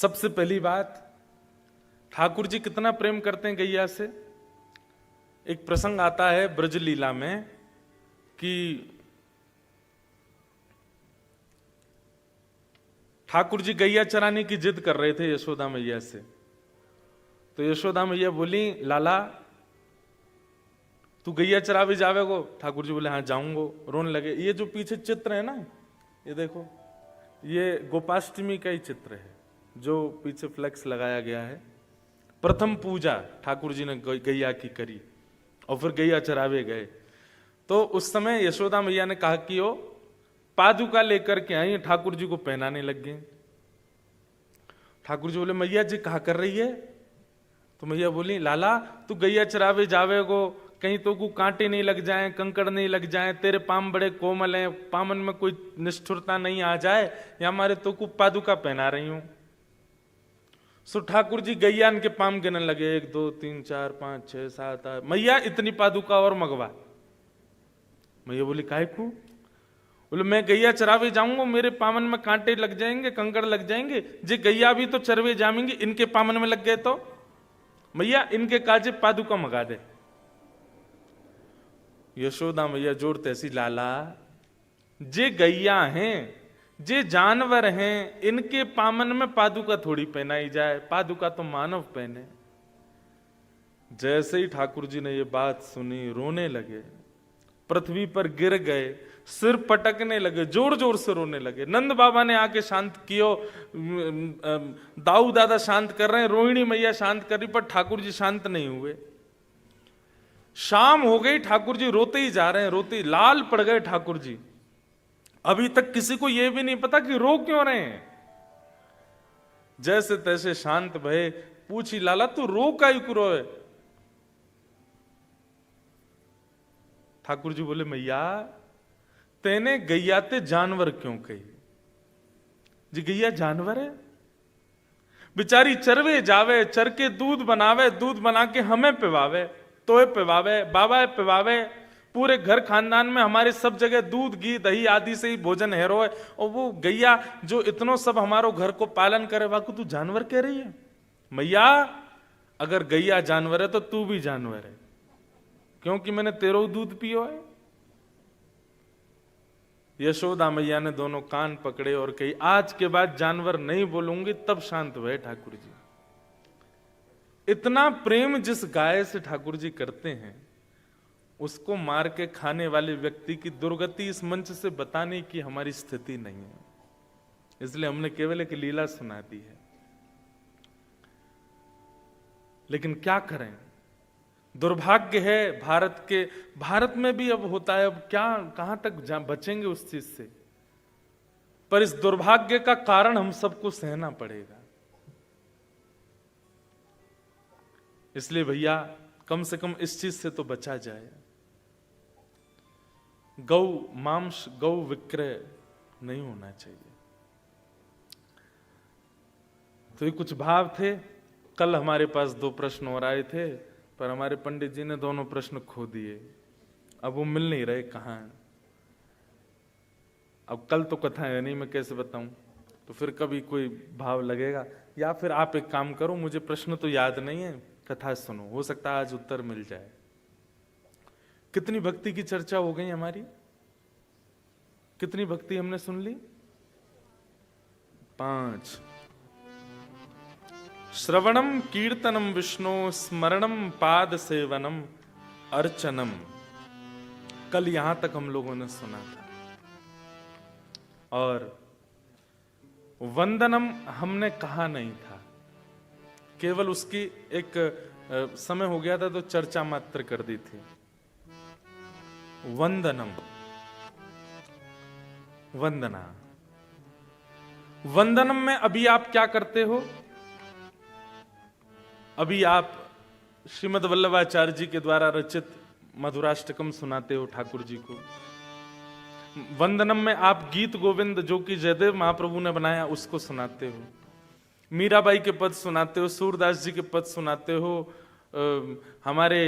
सबसे पहली बात, ठाकुर जी कितना प्रेम करते हैं गैया से। एक प्रसंग आता है ब्रज लीला में कि ठाकुर जी गैया चराने की जिद कर रहे थे यशोदा मैया से। तो यशोदा मैया बोली, लाला तू गैया चरावे जावेगो? ठाकुर जी बोले, हाँ जाऊंगो। रोने लगे। ये जो पीछे चित्र है ना, ये देखो, ये गोपाष्टमी का ही चित्र है जो पीछे फ्लेक्स लगाया गया है। प्रथम पूजा ठाकुर जी ने गैया की करी और फिर गैया चरावे गए। तो उस समय यशोदा मैया ने कहा कि वो पादुका लेकर के आई, ठाकुर जी को पहनाने लग गए। ठाकुर जी बोले, मैया जी कहा कर रही है? तो मैया बोली, लाला तू गैया चरावे जावेगो, कहीं तो को कांटे नहीं लग जाएं, कंकड़ नहीं लग जाएं, तेरे पाम बड़े कोमल हैं, पामन में कोई निष्ठुरता नहीं आ जाए, या हमारे तो को पादुका पहना रही हूं। सो ठाकुर जी गैया के पाम गिनने लगे, 1 2 3 4 5 6 7 8। मैया इतनी पादुका और मंगवा। मैया बोली, काहे को? बोले, मैं गैया चरावे जाऊंगा, मेरे पामन में कांटे लग जाएंगे, कंकड़ लग जाएंगे, जे गैया भी तो चरवे जामेंगे, इनके पामन में लग गए तो मैया इनके काजे पादुका मंगा दे। यशोदा मैया जोड़ते ऐसी, लाला जे गैया हैं, जे जानवर हैं, इनके पामन में पादुका थोड़ी पहनाई जाए, पादुका तो मानव पहने। जैसे ही ठाकुर जी ने ये बात सुनी, रोने लगे, पृथ्वी पर गिर गए, सिर पटकने लगे, जोर जोर से रोने लगे। नंद बाबा ने आके शांत कियो, दाऊ दादा शांत कर रहे हैं, रोहिणी मैया शांत कर रही, पर ठाकुर जी शांत नहीं हुए। शाम हो गई, ठाकुर जी रोते ही जा रहे हैं, रोते ही लाल पड़ गए ठाकुर जी। अभी तक किसी को यह भी नहीं पता कि रो क्यों रहे हैं। जैसे तैसे शांत भये, पूछी, लाला तू रो काहे को रोए? ठाकुर जी बोले, मैया तेने गैया ते जानवर क्यों कही? जी गैया जानवर है, बेचारी चरवे जावे, चर के दूध बनावे, दूध बना के हमें पिवावे, तोए पिवावे, बाबा पिवावे, पूरे घर खानदान में हमारे सब जगह दूध घी दही आदि से ही भोजन हेरो है। और वो गैया जो इतनो सब हमारो घर को पालन करे, वाकू तू जानवर कह रही है? मैया अगर गैया जानवर है तो तू भी जानवर है, क्योंकि मैंने तेरो दूध पियो है। यशोदा मैया ने दोनों कान पकड़े और कही, आज के बाद जानवर नहीं बोलूंगी। तब शांत हुए ठाकुर जी। इतना प्रेम जिस गाय से ठाकुर जी करते हैं, उसको मार के खाने वाले व्यक्ति की दुर्गति इस मंच से बताने की हमारी स्थिति नहीं है, इसलिए हमने केवल एक लीला सुना दी है। लेकिन क्या करें, दुर्भाग्य है भारत में भी अब होता है। अब क्या, कहां तक बचेंगे उस चीज से? पर इस दुर्भाग्य का कारण हम सबको सहना पड़ेगा। इसलिए भैया कम से कम इस चीज से तो बचा जाए। गौ मांस, गौ विक्रय नहीं होना चाहिए। तो ये कुछ भाव थे। कल हमारे पास 2 प्रश्न और आए थे, पर हमारे पंडित जी ने दोनों प्रश्न खो दिए। अब वो मिल नहीं रहे, कहां हैं? अब कल तो कथा है नहीं, मैं कैसे बताऊं? तो फिर कभी कोई भाव लगेगा। या फिर आप एक काम करो, मुझे प्रश्न तो याद नहीं है, कथा सुनो, हो सकता है आज उत्तर मिल जाए। कितनी भक्ति की चर्चा हो गई हमारी? कितनी भक्ति हमने सुन ली? 5। श्रवणम कीर्तनम विष्णु, स्मरणम पाद सेवनम, अर्चनम। कल यहां तक हम लोगों ने सुना था। और वंदनम हमने कहा नहीं था, केवल उसकी एक समय हो गया था तो चर्चा मात्र कर दी थी। वंदनम, वंदना, वंदनम में अभी आप क्या करते हो? अभी आप श्रीमद् वल्लभाचार्य जी के द्वारा रचित मधुराष्टकम सुनाते हो ठाकुर जी को। वंदनम में आप गीत गोविंद जो कि जयदेव महाप्रभु ने बनाया उसको सुनाते हो, मीराबाई के पद सुनाते हो, सूरदास जी के पद सुनाते हो, हमारे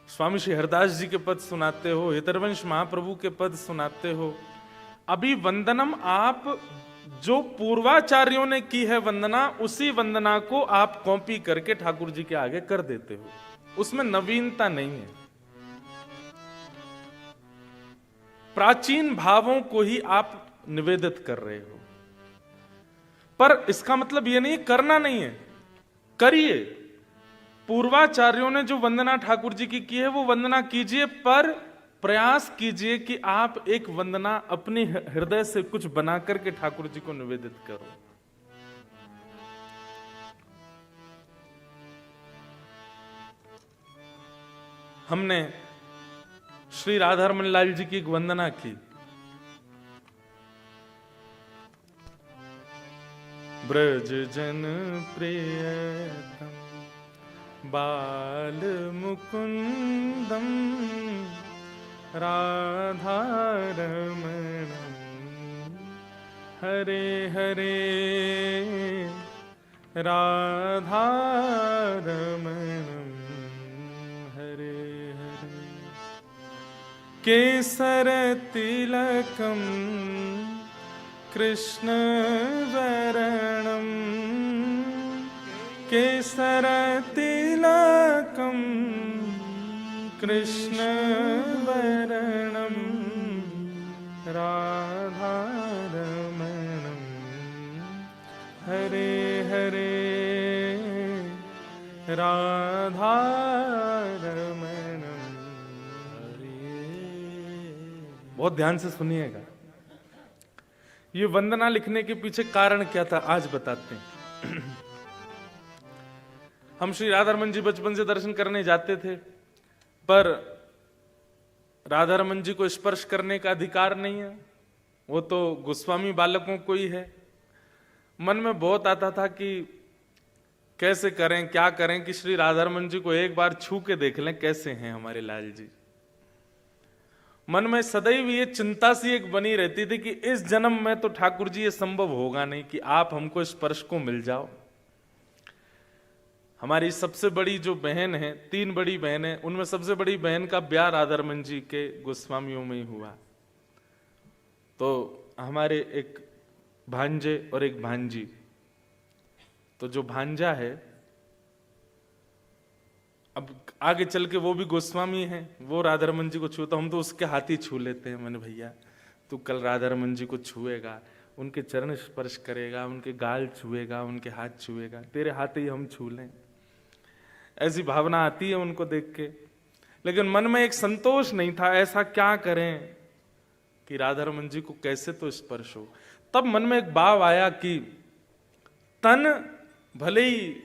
स्वामी श्री हरदास जी के पद सुनाते हो, हितरवंश महाप्रभु के पद सुनाते हो। अभी वंदनम आप जो पूर्वाचार्यों ने की है वंदना, उसी वंदना को आप कॉपी करके ठाकुर जी के आगे कर देते हो, उसमें नवीनता नहीं है। प्राचीन भावों को ही आप निवेदित कर रहे हो, पर इसका मतलब यह नहीं करना नहीं है, करिए। पूर्वाचार्यों ने जो वंदना ठाकुर जी की है वो वंदना कीजिए, पर प्रयास कीजिए कि आप एक वंदना अपने हृदय से कुछ बना करके ठाकुर जी को निवेदित करो। हमने श्री राधारमण लाल जी की एक वंदना की, ब्रज जन प्रियतम बाल मुकुंदम राधारमणम हरे हरे राधारमणम हरे हरे केसर तिलकम कृष्ण वरणम केसर तिलकम कृष्ण वरणम राधारमणम हरे हरे राधारमणम हरे। बहुत ध्यान से सुनिएगा, ये वंदना लिखने के पीछे कारण क्या था आज बताते हैं। हम श्री राधारमण जी बचपन से दर्शन करने जाते थे, पर राधारमण जी को स्पर्श करने का अधिकार नहीं है, वो तो गोस्वामी बालकों को ही है। मन में बहुत आता था कि कैसे करें, क्या करें कि श्री राधारमण जी को एक बार छू के देख लें कैसे हैं हमारे लाल जी। मन में सदैव ये चिंता सी एक बनी रहती थी कि इस जन्म में तो ठाकुर जी ये संभव होगा नहीं कि आप हमको स्पर्श को मिल जाओ। हमारी सबसे बड़ी जो बहन है, 3 बड़ी बहन है, उनमें सबसे बड़ी बहन का ब्याह राधारमण जी के गोस्वामियों में ही हुआ। तो हमारे एक भांजे और एक भांजी, तो जो भांजा है अब आगे चल के वो भी गोस्वामी है, वो राधारमण जी को छूता, हम तो उसके हाथ ही छू लेते हैं। मैंने भैया तू कल राधारमण जी को छुएगा, उनके चरण स्पर्श करेगा, उनके गाल छुएगा, उनके हाथ छुएगा, तेरे हाथ ही हम छू लें, ऐसी भावना आती है उनको देख के। लेकिन मन में एक संतोष नहीं था, ऐसा क्या करें कि राधारमण जी को कैसे तो स्पर्श हो। तब मन में एक भाव आया कि तन भले ही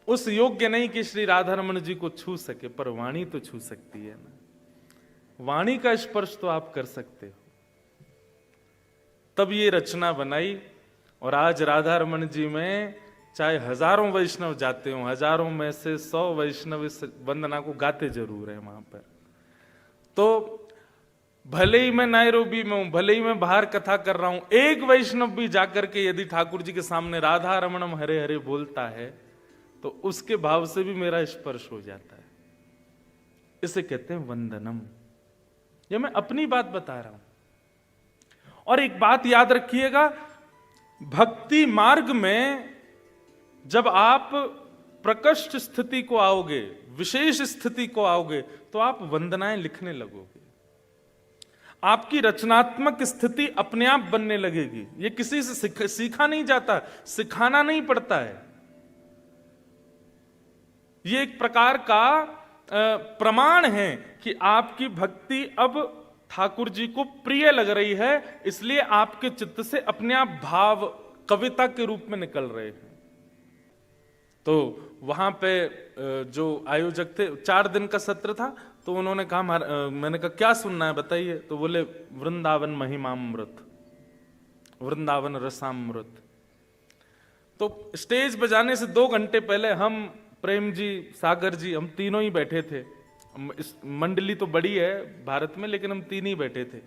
उस योग्य नहीं कि श्री राधारमण जी को छू सके, पर वाणी तो छू सकती है ना, वाणी का स्पर्श तो आप कर सकते हो। तब ये रचना बनाई, और आज राधारमण जी में चाहे हजारों वैष्णव जाते हो, हजारों में से 100 वैष्णव इस वंदना को गाते जरूर है वहां पर। तो भले ही मैं नायरोबी में हूं, भले ही मैं बाहर कथा कर रहा हूं, एक वैष्णव भी जाकर के यदि ठाकुर जी के सामने राधा रमणम हरे हरे बोलता है तो उसके भाव से भी मेरा स्पर्श हो जाता है। इसे कहते हैं वंदनम। ये मैं अपनी बात बता रहा हूं। और एक बात याद रखिएगा, भक्ति मार्ग में जब आप प्रकृष्ट स्थिति को आओगे, विशेष स्थिति को आओगे, तो आप वंदनाएं लिखने लगोगे। आपकी रचनात्मक स्थिति अपने आप बनने लगेगी। ये किसी से सीखा नहीं जाता, सिखाना नहीं पड़ता है। ये एक प्रकार का प्रमाण है कि आपकी भक्ति अब ठाकुर जी को प्रिय लग रही है, इसलिए आपके चित्त से अपने आप भाव कविता के रूप में निकल रहे हैं। तो वहां पे जो आयोजक थे, 4 दिन का सत्र था, तो उन्होंने कहा, मैंने कहा क्या सुनना है बताइए, तो बोले वृंदावन महिमामृत, वृंदावन रसामृत। तो स्टेज बजाने से 2 घंटे पहले हम, प्रेम जी, सागर जी, हम तीनों ही बैठे थे। इस मंडली तो बड़ी है भारत में, लेकिन हम 3 ही बैठे थे।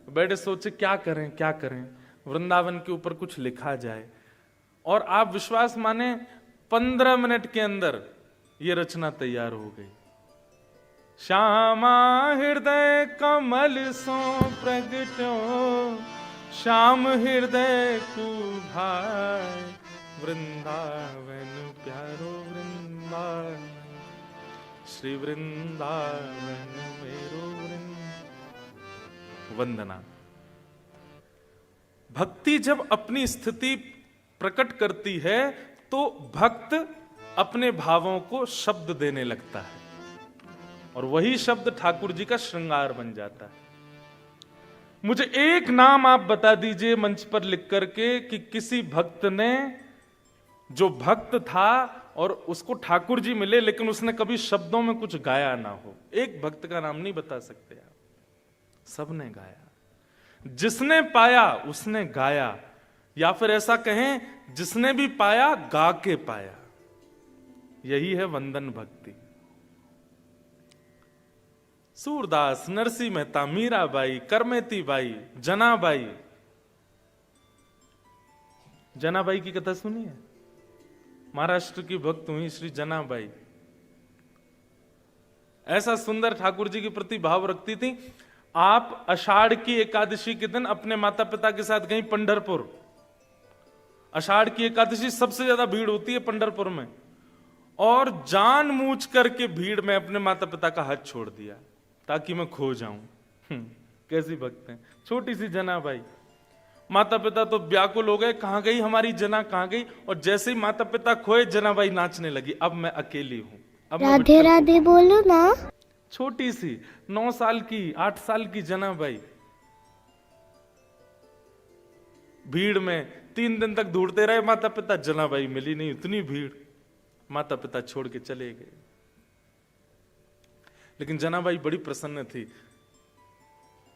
बैठे सोचे क्या करें क्या करें, वृंदावन के ऊपर कुछ लिखा जाए। और आप विश्वास माने 15 मिनट के अंदर ये रचना तैयार हो गई। श्यामा हृदय कमल सो प्रगटो, श्याम हृदय को भाई, वृंदावन प्यारो वृंदावन, श्री वृंदावन मेरो वंदना। भक्ति जब अपनी स्थिति प्रकट करती है तो भक्त अपने भावों को शब्द देने लगता है, और वही शब्द ठाकुर जी का श्रृंगार बन जाता है। मुझे एक नाम आप बता दीजिए मंच पर लिख करके कि किसी भक्त ने, जो भक्त था और उसको ठाकुर जी मिले लेकिन उसने कभी शब्दों में कुछ गाया ना हो। एक भक्त का नाम नहीं बता सकते आप, सबने गाया। जिसने पाया उसने गाया, या फिर ऐसा कहें जिसने भी पाया गा के पाया। यही है वंदन भक्ति। सूरदास, नरसिंह मेहता, मीराबाई, करमेती बाई, जनाबाई। जनाबाई की कथा सुनी है? महाराष्ट्र की भक्त हुई श्री जनाबाई। ऐसा सुंदर ठाकुर जी के प्रति भाव रखती थी। आप आषाढ़ की एकादशी के दिन अपने माता पिता के साथ गई पंढरपुर। आषाढ़ की एकादशी सबसे ज्यादा भीड़ होती है पंढरपुर में, और जानबूझ करके भीड़ में अपने माता पिता का हाथ छोड़ दिया ताकि मैं खो जाऊं। कैसी भक्त हैं। छोटी सी जनाबाई, माता पिता तो व्याकुल हो गए, कहां गई हमारी जना, कहां गई। और जैसे ही माता पिता खोए जनाबाई नाचने लगी, अब मैं अकेली हूं, अब राधे राधे बोलो ना। छोटी सी 9 साल की 8 साल की जनाबाई भीड़ में 3 दिन तक ढूंढते रहे माता पिता, जनाबाई मिली नहीं, इतनी भीड़, माता पिता छोड़ के चले गए। लेकिन जनाबाई बड़ी प्रसन्न थी।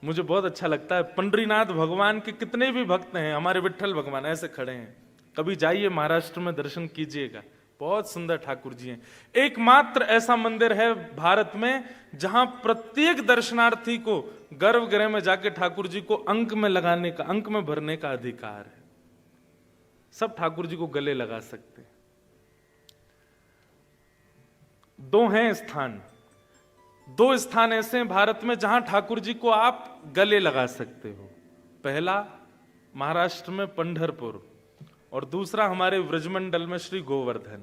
मुझे बहुत अच्छा लगता है, पंडरीनाथ भगवान के कितने भी भक्त हैं, हमारे विट्ठल भगवान ऐसे खड़े हैं। कभी जाइए महाराष्ट्र में, दर्शन कीजिएगा, बहुत सुंदर ठाकुर जी हैं। एकमात्र ऐसा मंदिर है भारत में जहां प्रत्येक दर्शनार्थी को गर्भगृह में जाके ठाकुर जी को अंक में लगाने का, अंक में भरने का अधिकार है। सब ठाकुर जी को गले लगा सकते हैं। 2 हैं स्थान, 2 स्थान ऐसे हैं भारत में जहां ठाकुर जी को आप गले लगा सकते हो। पहला महाराष्ट्र में पंढरपुर, और दूसरा हमारे व्रजमंडल में श्री गोवर्धन।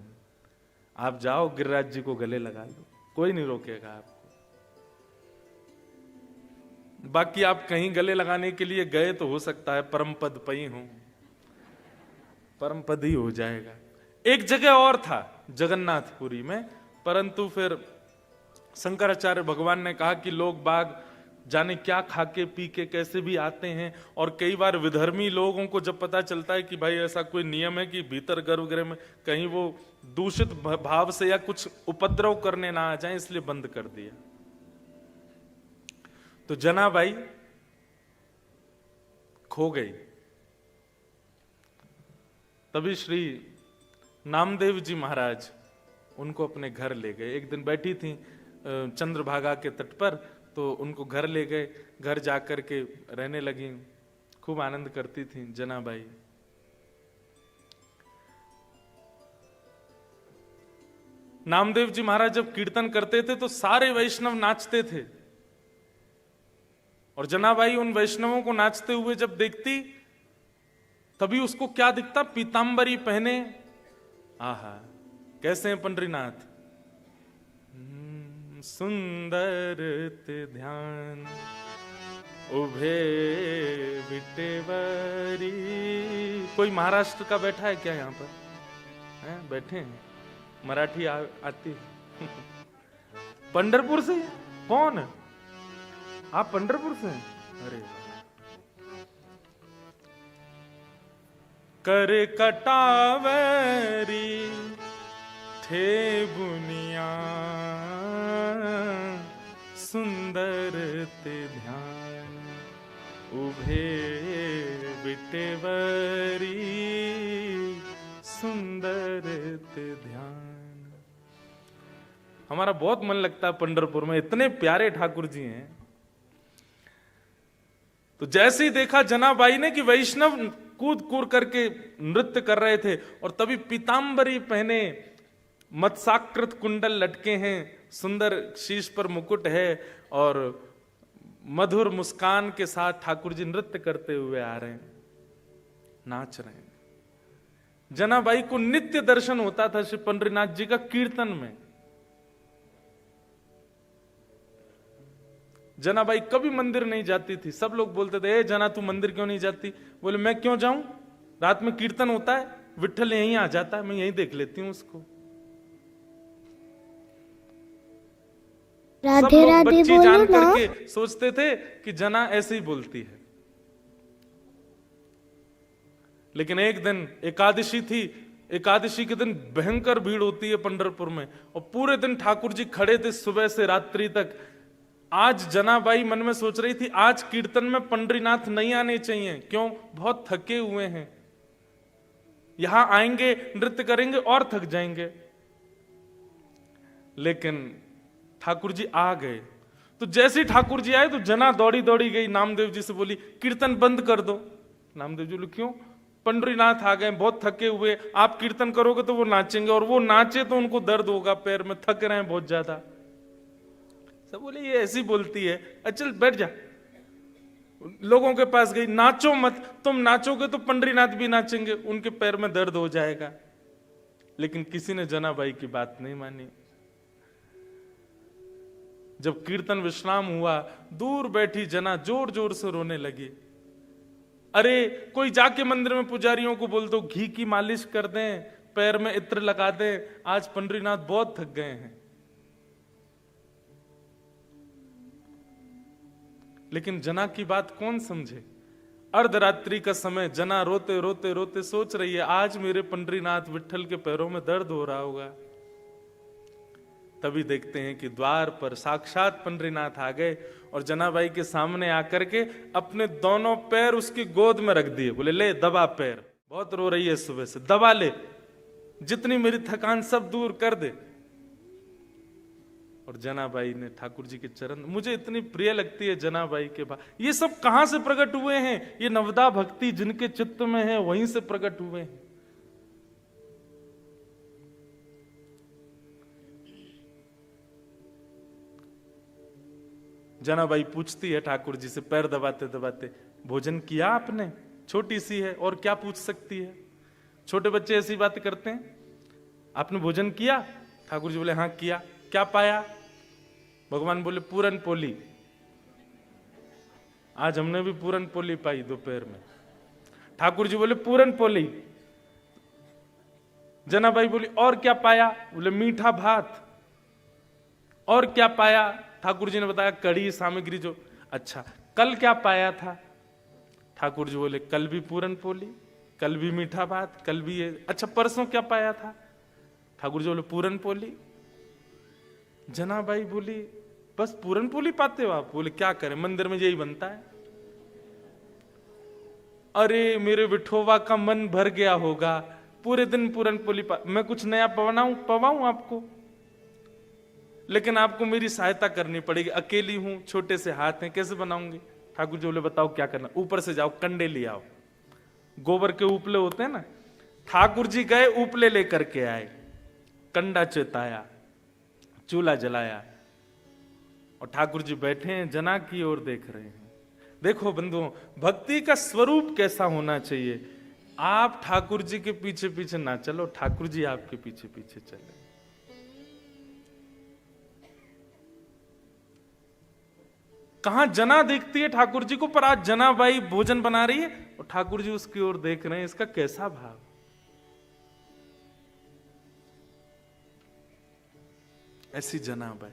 आप जाओ, गिरिराज जी को गले लगा लो, कोई नहीं रोकेगा आपको। बाकी आप कहीं गले लगाने के लिए गए तो हो सकता है परम पद पई हो, परम पद ही हो जाएगा। एक जगह और था जगन्नाथपुरी में, परंतु फिर शंकराचार्य भगवान ने कहा कि लोग बाग जाने क्या खा के पी के कैसे भी आते हैं, और कई बार विधर्मी लोगों को जब पता चलता है कि भाई ऐसा कोई नियम है कि भीतर गर्भगृह में कहीं वो दूषित भाव से या कुछ उपद्रव करने ना आ जाए, इसलिए बंद कर दिया। तो जनाबाई खो गई। तभी श्री नामदेव जी महाराज उनको अपने घर ले गए। एक दिन बैठी थी चंद्रभागा के तट पर, तो उनको घर ले गए। घर जाकर के रहने लगी, खूब आनंद करती थी जनाबाई। नामदेव जी महाराज जब कीर्तन करते थे तो सारे वैष्णव नाचते थे, और जनाबाई उन वैष्णवों को नाचते हुए जब देखती, तभी उसको क्या दिखता, पीतांबरी पहने। आहा, कैसे हैं पंडरीनाथ, सुंदर ते ध्यान उभे विटेवरी। कोई महाराष्ट्र का बैठा है क्या यहाँ पर? हैं, बैठे हैं, मराठी आती पंढरपुर से? कौन है आप? पंढरपुर से? अरे कर कटावरी थे बुनिया, सुंदर ते ध्यान उभे बिटेवरी, सुंदर ते ध्यान। हमारा बहुत मन लगता है पंढरपुर में, इतने प्यारे ठाकुर जी हैं। तो जैसे ही देखा जनाबाई ने कि वैष्णव कूद कूद करके नृत्य कर रहे थे, और तभी पीतांबरी पहने, मत्साकृत कुंडल लटके हैं, सुंदर शीश पर मुकुट है, और मधुर मुस्कान के साथ ठाकुर जी नृत्य करते हुए आ रहे हैं, नाच रहे हैं। जनाबाई को नित्य दर्शन होता था श्री पंडरीनाथ जी का कीर्तन में। जनाबाई कभी मंदिर नहीं जाती थी। सब लोग बोलते थे, ए जना तू मंदिर क्यों नहीं जाती? बोले मैं क्यों जाऊं, रात में कीर्तन होता है, विट्ठल यहीं आ जाता है, मैं यहीं देख लेती हूं उसको। सब लोग बच्ची जान करके सोचते थे कि जना ऐसे ही बोलती है। लेकिन एक दिन एकादशी थी, एकादशी के दिन भयंकर भीड़ होती है पंढरपुर में, और पूरे दिन ठाकुर जी खड़े थे सुबह से रात्रि तक। आज जनाबाई मन में सोच रही थी, आज कीर्तन में पंडरीनाथ नहीं आने चाहिए। क्यों? बहुत थके हुए हैं, यहां आएंगे नृत्य करेंगे और थक जाएंगे। लेकिन ठाकुर जी आ गए। तो जैसे ही ठाकुर जी आए तो जना दौड़ी दौड़ी गई नामदेव जी से, बोली कीर्तन बंद कर दो। नामदेव जी बोले क्यों? पंडरीनाथ आ गए, बहुत थके हुए, आप कीर्तन करोगे तो वो नाचेंगे, और वो नाचे तो उनको दर्द होगा पैर में, थक रहे हैं बहुत ज्यादा। सब बोले ये ऐसी बोलती है, चल बैठ जा। लोगों के पास गई, नाचो मत, तुम नाचोगे तो पंडरीनाथ भी नाचेंगे, उनके पैर में दर्द हो जाएगा। लेकिन किसी ने जनाबाई की बात नहीं मानी। जब कीर्तन विश्राम हुआ, दूर बैठी जना जोर जोर से रोने लगी। अरे कोई जाके मंदिर में पुजारियों को बोल दो घी की मालिश कर दें, पैर में इत्र लगा दें, आज पंडरीनाथ बहुत थक गए हैं। लेकिन जना की बात कौन समझे? अर्धरात्रि का समय, जना रोते रोते रोते सोच रही है, आज मेरे पंडरीनाथ विट्ठल के पैरों में दर्द हो रहा होगा। तभी देखते हैं कि द्वार पर साक्षात पंडरीनाथ आ गए, और जनाबाई के सामने आकर के अपने दोनों पैर उसकी गोद में रख दिए। बोले ले दबा पैर, बहुत रो रही है सुबह से, दबा ले, जितनी मेरी थकान सब दूर कर दे। और जनाबाई ने ठाकुर जी के चरण, मुझे इतनी प्रिय लगती है जनाबाई के भाव। ये सब कहां से प्रकट हुए हैं? ये नवदा भक्ति जिनके चित्त में है वहीं से प्रकट हुए हैं। जनाबाई पूछती है ठाकुर जी से पैर दबाते दबाते, भोजन किया आपने? छोटी सी है और क्या पूछ सकती है, छोटे बच्चे ऐसी बात करते हैं। आपने भोजन किया? ठाकुर जी बोले हाँ किया। क्या पाया? भगवान बोले पूरन पोली। आज हमने भी पूरन पोली पाई दोपहर में। ठाकुर जी बोले पूरन पोली। जनाबाई बोली और क्या पाया? बोले मीठा भात। और क्या पाया? ठाकुर जी ने बताया कड़ी सामग्री जो। अच्छा कल क्या पाया था? ठाकुर जी बोले कल भी पूरन पोली, कल भी मीठा भात, कल भी ये। अच्छा परसों क्या पाया था? ठाकुर जी बोले पूरन पोली। जनाबाई बोली बस पूरन पोली पाते हो आप? बोले क्या करें, मंदिर में यही बनता है। अरे मेरे विठोबा का मन भर गया होगा, पूरे दिन पूरन पोली मैं कुछ नया पवाऊं आपको, लेकिन आपको मेरी सहायता करनी पड़ेगी, अकेली हूं, छोटे से हाथ हैं, कैसे बनाऊंगी? ठाकुर जी बोले बताओ क्या करना? ऊपर से जाओ कंडे ले आओ, गोबर के उपले होते हैं ना। ठाकुर जी गए, उपले लेकर के आए, कंडा चेताया, चूल्हा जलाया, और ठाकुर जी बैठे हैं, जना की ओर देख रहे हैं। देखो बंधुओं, भक्ति का स्वरूप कैसा होना चाहिए। आप ठाकुर जी के पीछे पीछे ना चलो, ठाकुर जी आपके पीछे पीछे चले। कहां जना देखती है ठाकुर जी को, पर आज जनाबाई भोजन बना रही है और ठाकुर जी उसकी ओर देख रहे हैं। इसका कैसा भाव? ऐसी जनाबाई।